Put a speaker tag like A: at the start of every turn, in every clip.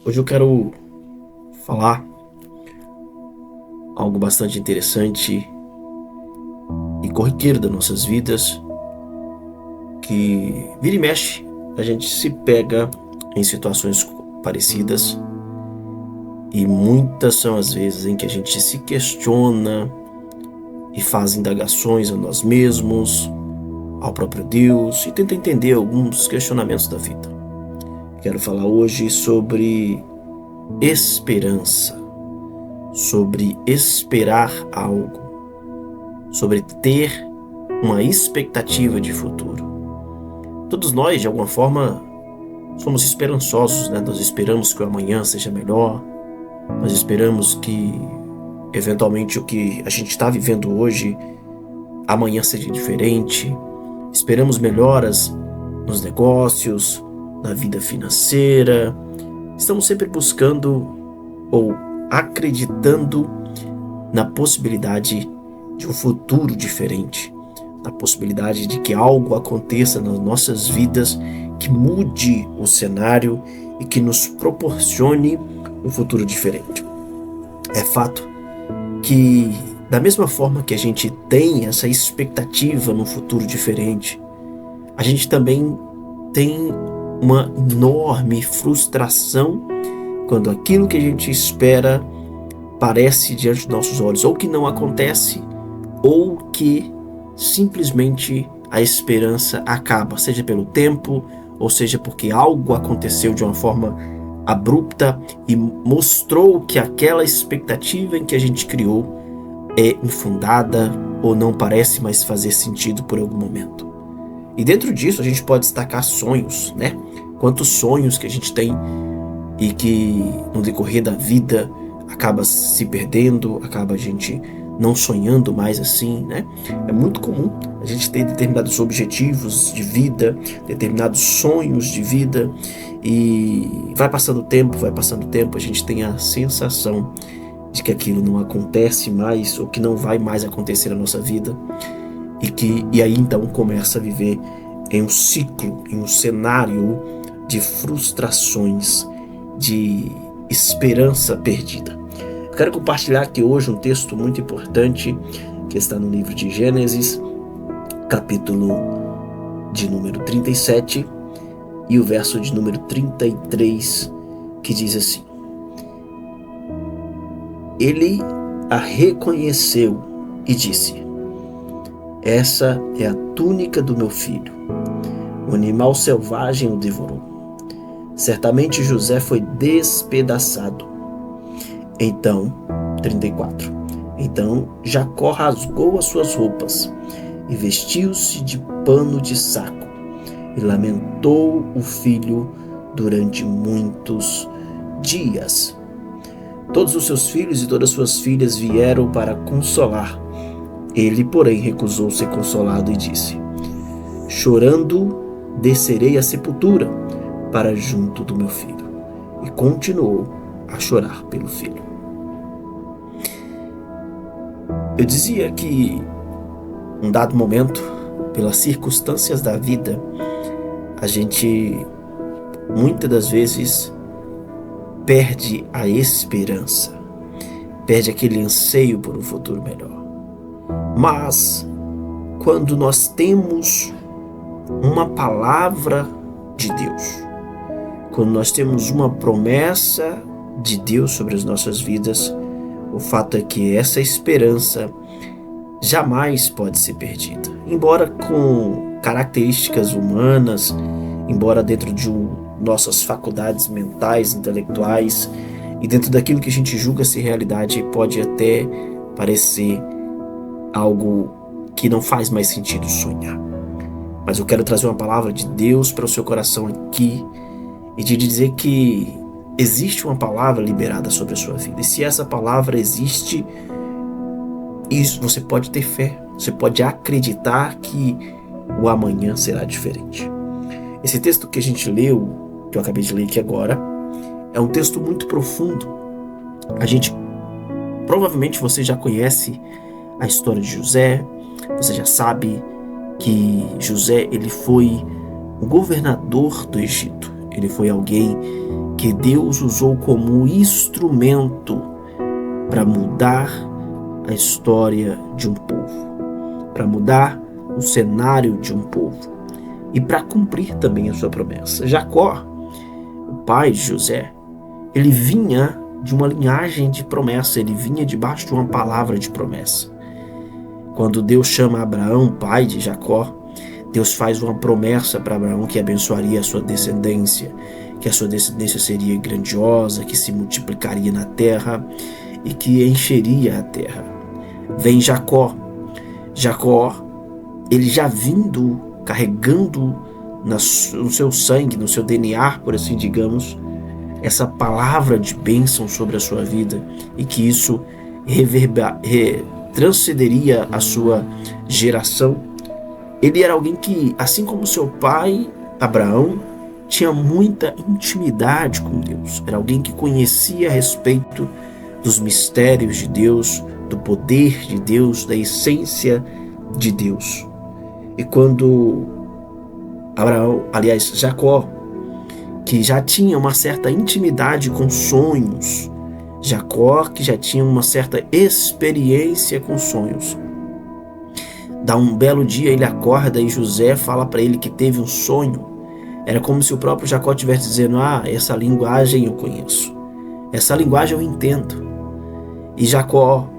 A: Hoje eu quero falar algo bastante interessante e corriqueiro das nossas vidas, que vira e mexe, a gente se pega em situações parecidas e muitas são as vezes em que a gente se questiona e faz indagações a nós mesmos, ao próprio Deus e tenta entender alguns questionamentos da vida. Quero falar hoje sobre esperança, sobre esperar algo, sobre ter uma expectativa de futuro. Todos nós, de alguma forma, somos esperançosos, né? Nós esperamos que o amanhã seja melhor, nós esperamos que, eventualmente, o que a gente está vivendo hoje, amanhã seja diferente, esperamos melhoras nos negócios, na vida financeira, estamos sempre buscando ou acreditando na possibilidade de um futuro diferente, na possibilidade de que algo aconteça nas nossas vidas que mude o cenário e que nos proporcione um futuro diferente. É fato que, da mesma forma que a gente tem essa expectativa num futuro diferente, a gente também tem uma enorme frustração quando aquilo que a gente espera aparece diante dos nossos olhos, ou que não acontece, ou que simplesmente a esperança acaba, seja pelo tempo, ou seja porque algo aconteceu de uma forma abrupta e mostrou que aquela expectativa em que a gente criou é infundada ou não parece mais fazer sentido por algum momento. E dentro disso a gente pode destacar sonhos, né? Quantos sonhos que a gente tem e que no decorrer da vida acaba se perdendo, acaba a gente não sonhando mais assim, né? É muito comum a gente ter determinados objetivos de vida, determinados sonhos de vida, e vai passando o tempo, a gente tem a sensação de que aquilo não acontece mais ou que não vai mais acontecer na nossa vida, e aí então começa a viver em um ciclo, em um cenário de frustrações, de esperança perdida. Eu quero compartilhar aqui hoje um texto muito importante que está no livro de Gênesis, capítulo de número 37 e o verso de número 33, que diz assim: Ele a reconheceu e disse: Essa é a túnica do meu filho. O animal selvagem o devorou. Certamente José foi despedaçado. Então, 34. Então Jacó rasgou as suas roupas e vestiu-se de pano de saco e lamentou o filho durante muitos dias. Todos os seus filhos e todas as suas filhas vieram para consolar. Ele, porém, recusou ser consolado e disse: Chorando, descerei à sepultura para junto do meu filho. E continuou a chorar pelo filho. Eu dizia que, num dado momento, pelas circunstâncias da vida, a gente, muitas das vezes, perde a esperança, perde aquele anseio por um futuro melhor. Mas, quando nós temos uma palavra de Deus, quando nós temos uma promessa de Deus sobre as nossas vidas, o fato é que essa esperança jamais pode ser perdida. Embora com características humanas, embora dentro de nossas faculdades mentais, intelectuais, e dentro daquilo que a gente julga ser realidade, pode até parecer algo que não faz mais sentido sonhar. Mas eu quero trazer uma palavra de Deus para o seu coração aqui e te dizer que existe uma palavra liberada sobre a sua vida. E se essa palavra existe, isso você pode ter fé, você pode acreditar que o amanhã será diferente. Esse texto que a gente leu, que eu acabei de ler aqui agora, é um texto muito profundo. Provavelmente você já conhece a história de José, você já sabe que José ele foi o governador do Egito. Ele foi alguém que Deus usou como instrumento para mudar a história de um povo, para mudar o cenário de um povo e para cumprir também a sua promessa. Jacó, o pai de José, ele vinha de uma linhagem de promessa, ele vinha debaixo de uma palavra de promessa. Quando Deus chama Abraão, pai de Jacó, Deus faz uma promessa para Abraão que abençoaria a sua descendência, que a sua descendência seria grandiosa, que se multiplicaria na terra e que encheria a terra. Vem Jacó. Jacó, ele já vindo, carregando no seu sangue, no seu DNA, por assim digamos, essa palavra de bênção sobre a sua vida e que isso transcenderia a sua geração. Ele era alguém que, assim como seu pai, Abraão, tinha muita intimidade com Deus. Era alguém que conhecia a respeito dos mistérios de Deus, do poder de Deus, da essência de Deus. E quando Jacó, que já tinha uma certa intimidade com sonhos, Jacó, que já tinha uma certa experiência com sonhos, dá um belo dia, ele acorda e José fala para ele que teve um sonho. Era como se o próprio Jacó estivesse dizendo: essa linguagem eu conheço, essa linguagem eu entendo. E Jacó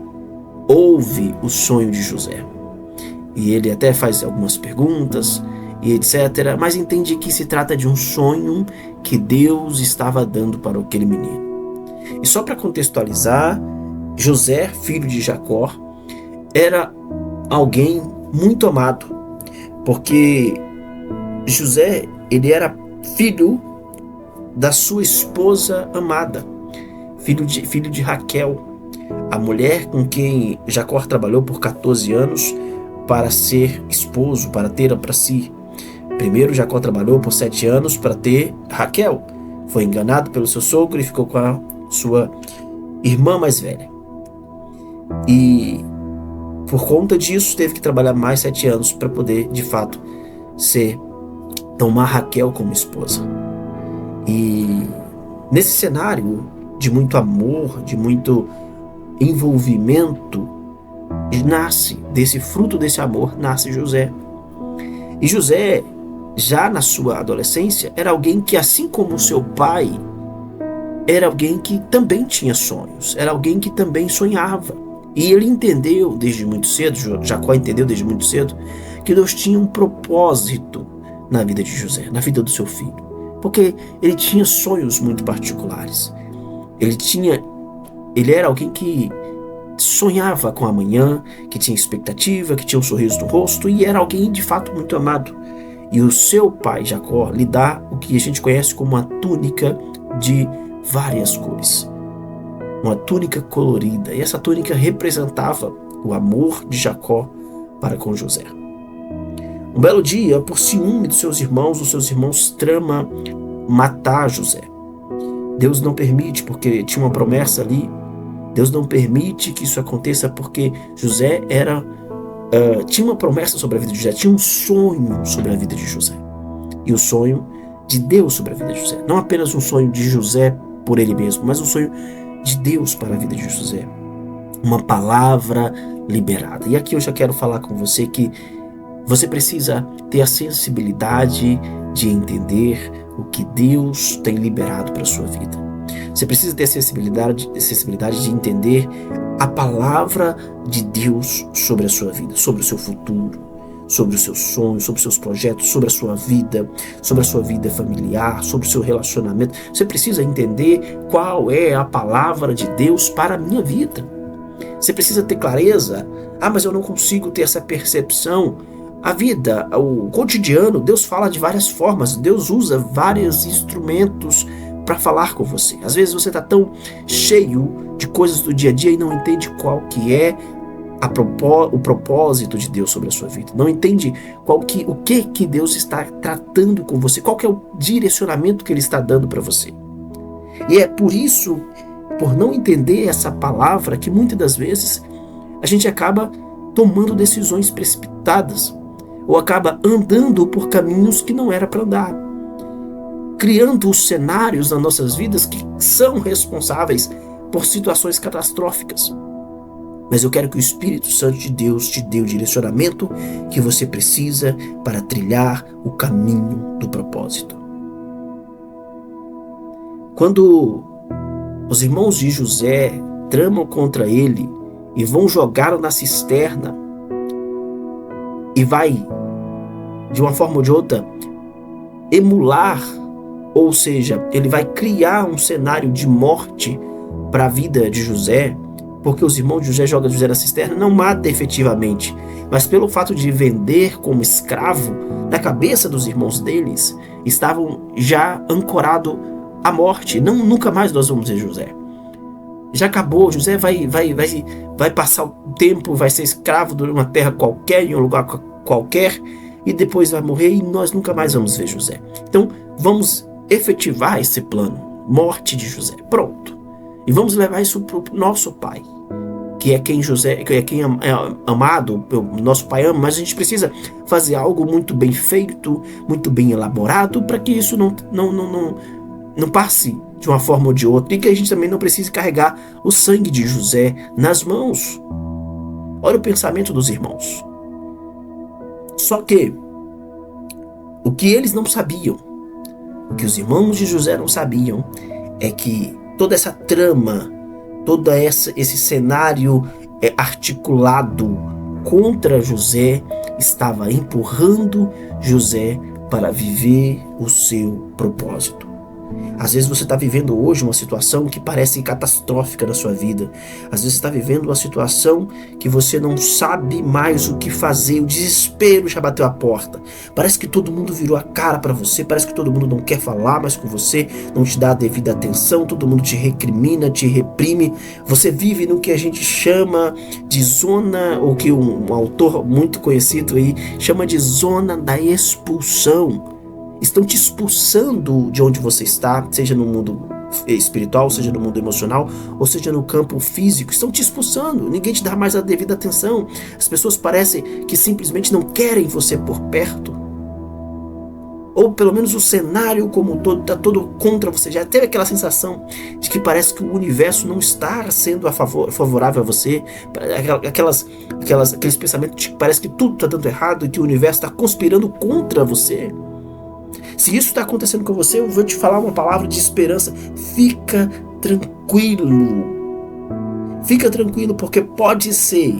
A: ouve o sonho de José. E ele até faz algumas perguntas e etc. Mas entende que se trata de um sonho que Deus estava dando para aquele menino. E só para contextualizar, José, filho de Jacó, era alguém muito amado, porque José, ele era filho da sua esposa amada, filho de Raquel, a mulher com quem Jacó trabalhou por 14 anos para ser esposo, para ter para si. Primeiro Jacó trabalhou por 7 anos para ter Raquel, foi enganado pelo seu sogro e ficou com a sua irmã mais velha. E por conta disso teve que trabalhar mais 7 anos para poder, de fato, tomar Raquel como esposa. E nesse cenário de muito amor, de muito envolvimento, nasce desse fruto desse amor, nasce José. E José, já na sua adolescência, era alguém que, assim como seu pai, era alguém que também tinha sonhos, era alguém que também sonhava. E ele entendeu desde muito cedo, Jacó entendeu desde muito cedo, que Deus tinha um propósito na vida de José, na vida do seu filho. Porque ele tinha sonhos muito particulares. Ele era alguém que sonhava com a manhã, que tinha expectativa, que tinha um sorriso no rosto, e era alguém de fato muito amado. E o seu pai, Jacó, lhe dá o que a gente conhece como uma túnica de várias cores. Uma túnica colorida. E essa túnica representava o amor de Jacó para com José. Um belo dia, por ciúme dos seus irmãos, os seus irmãos tramam matar José. Deus não permite, porque tinha uma promessa ali. Deus não permite que isso aconteça, porque José tinha uma promessa sobre a vida de José, tinha um sonho sobre a vida de José. E o sonho de Deus sobre a vida de José. Não apenas um sonho de José por ele mesmo, mas um sonho de Deus para a vida de José. Uma palavra liberada. E aqui eu já quero falar com você que você precisa ter a sensibilidade de entender o que Deus tem liberado para a sua vida. Você precisa ter a sensibilidade de entender a palavra de Deus sobre a sua vida, sobre o seu futuro, sobre os seus sonhos, sobre os seus projetos, sobre a sua vida familiar, sobre o seu relacionamento. Você precisa entender qual é a palavra de Deus para a minha vida. Você precisa ter clareza. Mas eu não consigo ter essa percepção. A vida, o cotidiano, Deus fala de várias formas. Deus usa vários instrumentos para falar com você. Às vezes você está tão cheio de coisas do dia a dia e não entende qual que é o propósito de Deus sobre a sua vida. Não entende o que Deus está tratando com você, qual que é o direcionamento que Ele está dando para você. E é por isso, por não entender essa palavra, que muitas das vezes a gente acaba tomando decisões precipitadas ou acaba andando por caminhos que não era para andar. criando os cenários nas nossas vidas que são responsáveis por situações catastróficas. Mas eu quero que o Espírito Santo de Deus te dê o direcionamento que você precisa para trilhar o caminho do propósito. Quando os irmãos de José tramam contra ele e vão jogá-lo na cisterna, e vai, de uma forma ou de outra, emular, ou seja, ele vai criar um cenário de morte para a vida de José, porque os irmãos de José jogam José na cisterna, não mata efetivamente, mas pelo fato de vender como escravo, na cabeça dos irmãos deles, estavam já ancorados à morte. Não, nunca mais nós vamos ver José. Já acabou, José vai passar o tempo, vai ser escravo de uma terra qualquer, em um lugar qualquer, e depois vai morrer e nós nunca mais vamos ver José. Então, vamos efetivar esse plano, morte de José, pronto. E vamos levar isso para o nosso pai, que é quem José, que é quem é amado, o nosso pai ama, mas a gente precisa fazer algo muito bem feito, muito bem elaborado, para que isso não passe de uma forma ou de outra, e que a gente também não precise carregar o sangue de José nas mãos. Olha o pensamento dos irmãos. Só que o que eles não sabiam, o que os irmãos de José não sabiam, é que toda essa trama, todo esse cenário articulado contra José estava empurrando José para viver o seu propósito. Às vezes você está vivendo hoje uma situação que parece catastrófica na sua vida. Às vezes você está vivendo uma situação que você não sabe mais o que fazer. O desespero já bateu a porta. Parece que todo mundo virou a cara para você. Parece que todo mundo não quer falar mais com você, não te dá a devida atenção. Todo mundo te recrimina, te reprime. Você vive no que a gente chama de zona, ou que um autor muito conhecido aí chama de zona da expulsão. Estão te expulsando de onde você está, seja no mundo espiritual, seja no mundo emocional, ou seja no campo físico. Estão te expulsando, ninguém te dá mais a devida atenção. As pessoas parecem que simplesmente não querem você por perto. Ou pelo menos o cenário como um todo está todo contra você. Já teve aquela sensação de que parece que o universo não está sendo favorável a você. Aqueles pensamentos de que parece que tudo está dando errado e que o universo está conspirando contra você. Se isso está acontecendo com você, eu vou te falar uma palavra de esperança. Fica tranquilo. Fica tranquilo, porque pode ser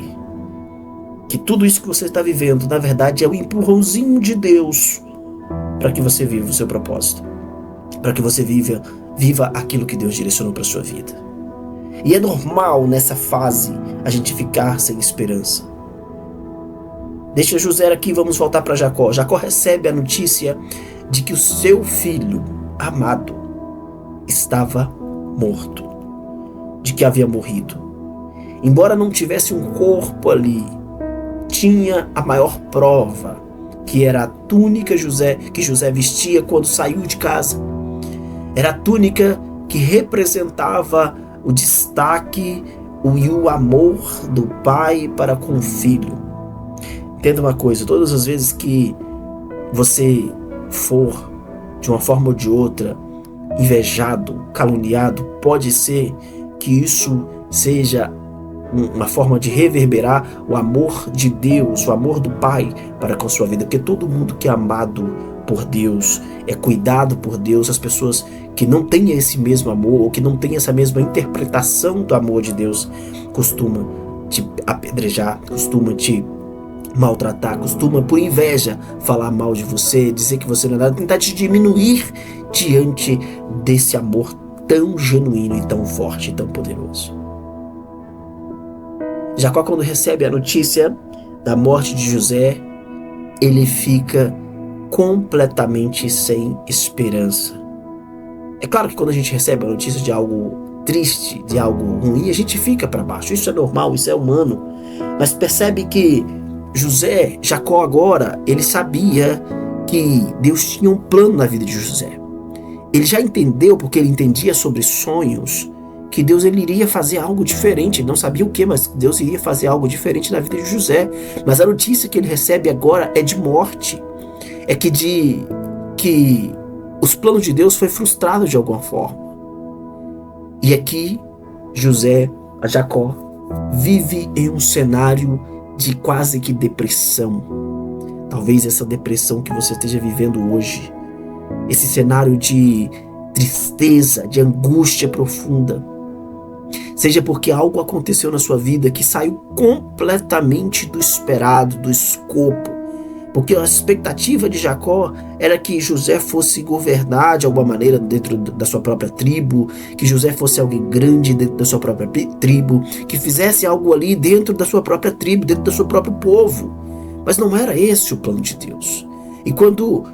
A: que tudo isso que você está vivendo, na verdade, é um empurrãozinho de Deus para que você viva o seu propósito. Para que você viva aquilo que Deus direcionou para a sua vida. E é normal nessa fase a gente ficar sem esperança. Deixa José aqui, vamos voltar para Jacó. Jacó recebe a notícia de que o seu filho amado estava morto, de que havia morrido. Embora não tivesse um corpo ali, tinha a maior prova, que era a túnica que José vestia quando saiu de casa. Era a túnica que representava o destaque e o amor do pai para com o filho. Entenda uma coisa, todas as vezes que você for, de uma forma ou de outra, invejado, caluniado, pode ser que isso seja uma forma de reverberar o amor de Deus, o amor do Pai para com a sua vida, porque todo mundo que é amado por Deus, é cuidado por Deus, as pessoas que não têm esse mesmo amor, ou que não têm essa mesma interpretação do amor de Deus, costuma te apedrejar, costuma te maltratar, costuma por inveja falar mal de você, dizer que você não é nada, tentar te diminuir diante desse amor tão genuíno e tão forte e tão poderoso. Jacó, quando recebe a notícia da morte de José, ele fica completamente sem esperança. É claro que quando a gente recebe a notícia de algo triste, de algo ruim, a gente fica para baixo. Isso é normal, isso é humano. Mas percebe que Jacó agora, ele sabia que Deus tinha um plano na vida de José. Ele já entendeu, porque ele entendia sobre sonhos, que Deus ele iria fazer algo diferente. Ele não sabia o que, mas Deus iria fazer algo diferente na vida de José. Mas a notícia que ele recebe agora é de morte. É que os planos de Deus foi frustrado de alguma forma. E aqui Jacó vive em um cenário de quase que depressão. Talvez essa depressão que você esteja vivendo hoje, esse cenário de tristeza, de angústia profunda, seja porque algo aconteceu na sua vida que saiu completamente do esperado, do escopo. Porque a expectativa de Jacó era que José fosse governar de alguma maneira dentro da sua própria tribo, que José fosse alguém grande dentro da sua própria tribo, que fizesse algo ali dentro da sua própria tribo, dentro do seu próprio povo. Mas não era esse o plano de Deus. E quando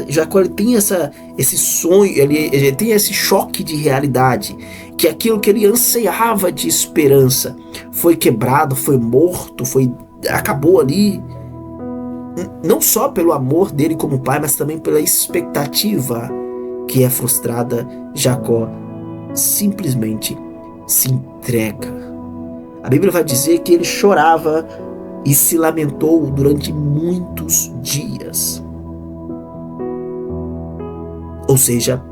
A: Jacó tem esse sonho, ele tem esse choque de realidade, que aquilo que ele ansiava de esperança foi quebrado, foi morto, acabou ali. Não só pelo amor dele como pai, mas também pela expectativa que é frustrada, Jacó simplesmente se entrega. A Bíblia vai dizer que ele chorava e se lamentou durante muitos dias. Ou seja,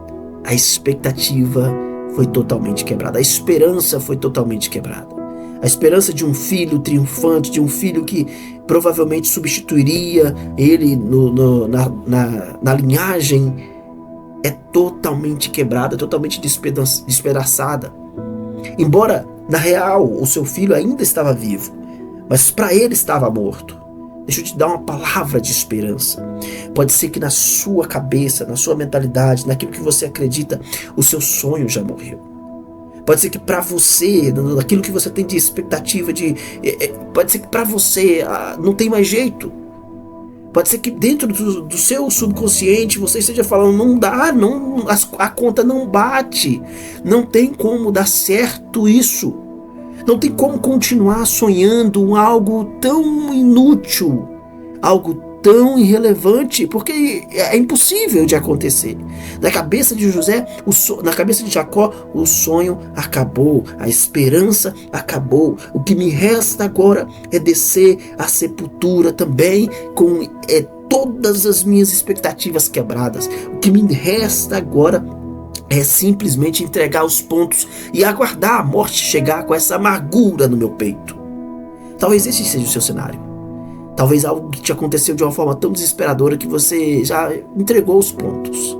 A: a expectativa foi totalmente quebrada, a esperança foi totalmente quebrada. A esperança de um filho triunfante, de um filho que provavelmente substituiria ele na linhagem, é totalmente quebrada, totalmente despedaçada. Embora, na real, o seu filho ainda estava vivo, mas para ele estava morto. Deixa eu te dar uma palavra de esperança. Pode ser que na sua cabeça, na sua mentalidade, naquilo que você acredita, o seu sonho já morreu. Pode ser que para você, naquilo que você tem de expectativa, pode ser que para você não tem mais jeito. Pode ser que dentro do seu subconsciente você esteja falando, não dá, a conta não bate, não tem como dar certo isso. Não tem como continuar sonhando algo tão inútil, algo tão irrelevante, porque é impossível de acontecer. Na cabeça de na cabeça de Jacó, o sonho acabou, a esperança acabou. O que me resta agora é descer à sepultura também com todas as minhas expectativas quebradas. O que me resta agora é simplesmente entregar os pontos e aguardar a morte chegar com essa amargura no meu peito. Talvez esse seja o seu cenário. Talvez algo que te aconteceu de uma forma tão desesperadora que você já entregou os pontos.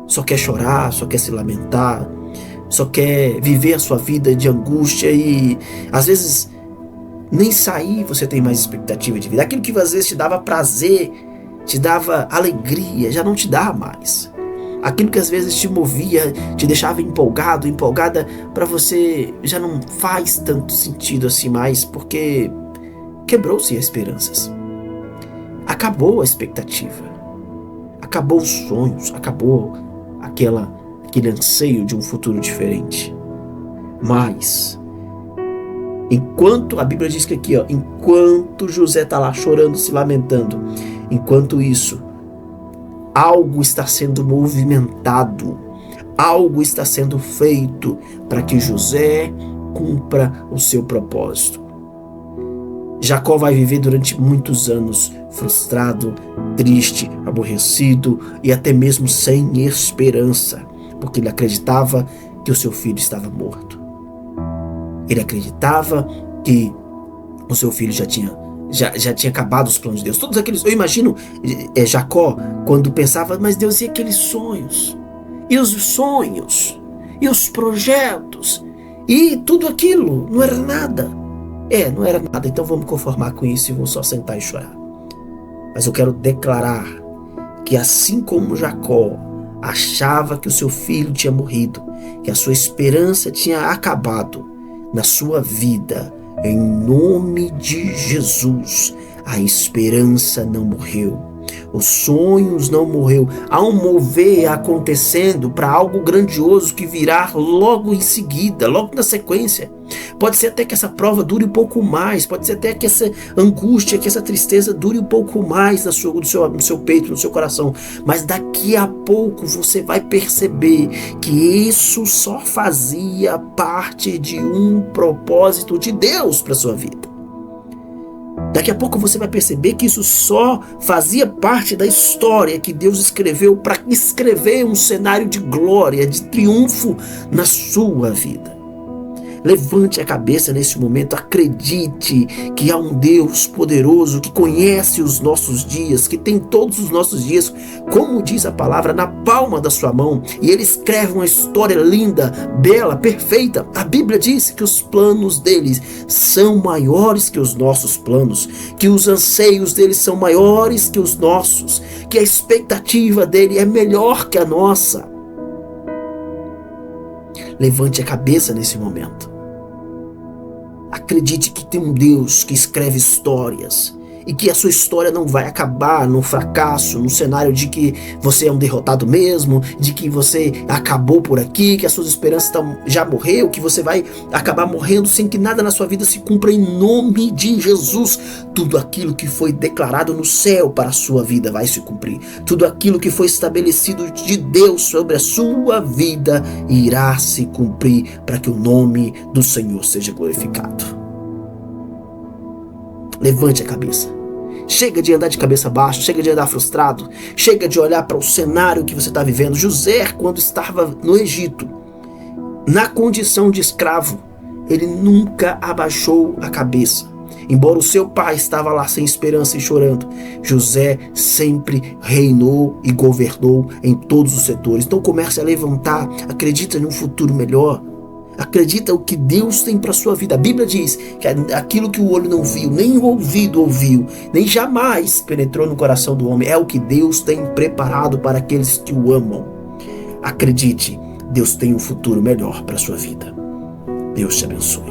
A: Só quer chorar, só quer se lamentar, só quer viver a sua vida de angústia e às vezes nem sair você tem mais expectativa de vida. Aquilo que às vezes te dava prazer, te dava alegria, já não te dá mais. Aquilo que às vezes te movia, te deixava empolgado, empolgada, para você já não faz tanto sentido assim mais, porque quebrou-se as esperanças. Acabou a expectativa. Acabou os sonhos. Acabou aquele anseio de um futuro diferente. Mas, enquanto a Bíblia diz que aqui, enquanto José está lá chorando, se lamentando, enquanto isso, algo está sendo movimentado, algo está sendo feito para que José cumpra o seu propósito. Jacó vai viver durante muitos anos frustrado, triste, aborrecido e até mesmo sem esperança, porque ele acreditava que o seu filho estava morto. Ele acreditava que o seu filho já tinha acabado os planos de Deus. Todos aqueles, eu imagino Jacó quando pensava, mas Deus, e aqueles sonhos? E os sonhos? E os projetos? E tudo aquilo? Não era nada. Não era nada, então vamos conformar com isso e vou só sentar e chorar. Mas eu quero declarar que assim como Jacó achava que o seu filho tinha morrido, que a sua esperança tinha acabado na sua vida, em nome de Jesus, a esperança não morreu. Os sonhos não morreu. Há um mover acontecendo para algo grandioso que virá logo em seguida, logo na sequência. Pode ser até que essa prova dure um pouco mais, pode ser até que essa angústia, que essa tristeza dure um pouco mais no seu peito, no seu coração. Mas daqui a pouco você vai perceber que isso só fazia parte de um propósito de Deus para sua vida. Daqui a pouco você vai perceber que isso só fazia parte da história que Deus escreveu para escrever um cenário de glória, de triunfo na sua vida. Levante a cabeça nesse momento, acredite que há um Deus poderoso que conhece os nossos dias, que tem todos os nossos dias, como diz a palavra, na palma da sua mão, e Ele escreve uma história linda, bela, perfeita. A Bíblia diz que os planos deles são maiores que os nossos planos, que os anseios deles são maiores que os nossos, que a expectativa dele é melhor que a nossa. Levante a cabeça nesse momento. Acredite que tem um Deus que escreve histórias e que a sua história não vai acabar num fracasso, num cenário de que você é um derrotado mesmo, de que você acabou por aqui, que as suas esperanças já morreu, que você vai acabar morrendo sem que nada na sua vida se cumpra, em nome de Jesus. Tudo aquilo que foi declarado no céu para a sua vida vai se cumprir. Tudo aquilo que foi estabelecido de Deus sobre a sua vida irá se cumprir para que o nome do Senhor seja glorificado. Levante a cabeça. Chega de andar de cabeça baixa, chega de andar frustrado, chega de olhar para o cenário que você está vivendo. José, quando estava no Egito, na condição de escravo, ele nunca abaixou a cabeça. Embora o seu pai estava lá sem esperança e chorando, José sempre reinou e governou em todos os setores. Então comece a levantar, acredita em um futuro melhor. Acredita o que Deus tem para a sua vida. A Bíblia diz que aquilo que o olho não viu, nem o ouvido ouviu, nem jamais penetrou no coração do homem, é o que Deus tem preparado para aqueles que o amam. Acredite, Deus tem um futuro melhor para a sua vida. Deus te abençoe.